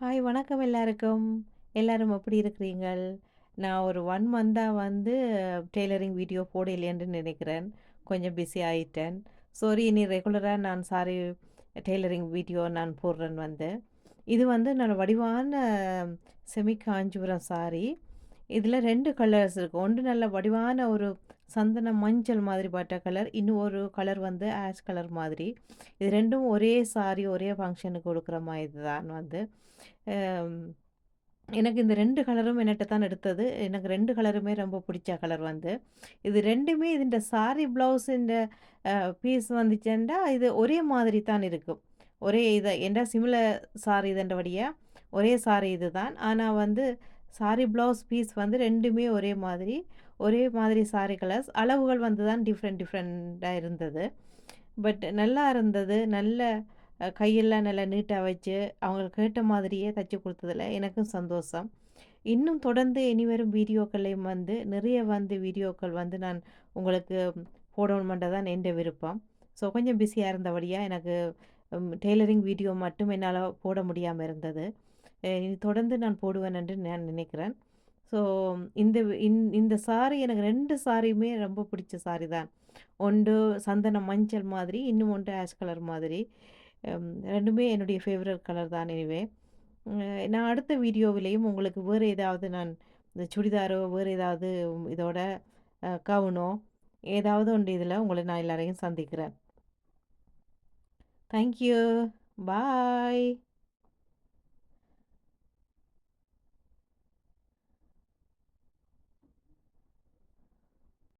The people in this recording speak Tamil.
ஹாய் வணக்கம் எல்லாருக்கும். எல்லாரும் எப்படி இருக்கிறீங்கள்? நான் ஒரு 1 மந்த்தா வந்து டெய்லரிங் வீடியோ போடலையேன்னு நினைக்கிறேன். கொஞ்சம் பிஸி ஆயிட்டேன். சாரி இனி ரெகுலரா நான் டெய்லரிங் வீடியோ நான் போடுறேன் வந்து. இது வந்து நல்ல வடிவான செமி காஞ்சிபுரம் சாரி. இதில 2 கலர்ஸ் இருக்கு. ஒன்று நல்ல வடிவான ஒரு சந்தன மஞ்சள் மாதிரி பட்ட கலர். இன்னும் ஒரு கலர் வந்து ஆஷ் கலர் மாதிரி. இது 2ம் ஒரே சாரி, ஒரே ஃபங்ஷனுக்கு உடுக்கிற மாதிரி தான் வந்து. அம் எனக்கு இந்த 2 கலரும் என்னட்ட தான் எடுத்தது. எனக்கு 2 கலருமே ரொம்ப பிடிச்ச கலர் வந்து. இது 2மே இதுன்ற சாரி ப்ளவுஸுன்ற பீஸ் வந்துச்சுன்டா, இது ஒரே மாதிரி தான் இருக்கும். ஒரே இத ஏன்டா சிமிலர் சாரி இதுன்றபடியா, ஒரே சாரி இதுதான். ஆனா வந்து சாரி ப்ளவுஸ் பீஸ் வந்து 2மே ஒரே மாதிரி சாரி கலர்ஸ். அளவுகள் வந்து தான் டிஃப்ரெண்ட்டா இருந்தது. பட் நல்லா இருந்தது. நல்ல கையெல்லாம் நல்லா நீட்டா வச்சு, அவங்களுக்கு கேட்ட மாதிரியே தச்சு குடுத்ததுல எனக்கும் சந்தோஷம். இன்னும் தொடர்ந்து இனிவரும் வீடியோக்களையும் வந்து நிறைய வந்து வீடியோக்கள் வந்து நான் உங்களுக்கு போடணுமென்றது தான் என்ற விருப்பம். ஸோ கொஞ்சம் பிஸியா இருந்தபடியா எனக்கு டெய்லரிங் வீடியோ மட்டும் என்னால போட முடியாம இருந்தது. இனி தொடர்ந்து நான் போடுவேன் என்று நான் நினைக்கிறேன். ஸோ இந்த இந்த சாரி எனக்கு 2 சாரியுமே ரொம்ப பிடிச்ச சாரி தான். ஒன்று சந்தன மஞ்சள் மாதிரி, இன்னும் ஒன்று ஆஷ் கலர் மாதிரி. 2மே என்னுடைய ஃபேவரட் கலர் தான் எனிவே. நான் அடுத்த வீடியோவிலேயும் உங்களுக்கு வேறு ஏதாவது நான் இந்த சுடிதாரோ, வேறு ஏதாவது இதோட கவுனோ, ஏதாவது ஒன்று இதில உங்கள நான் எல்லாரையும் சந்திக்கிறேன். Thank you. பாய்.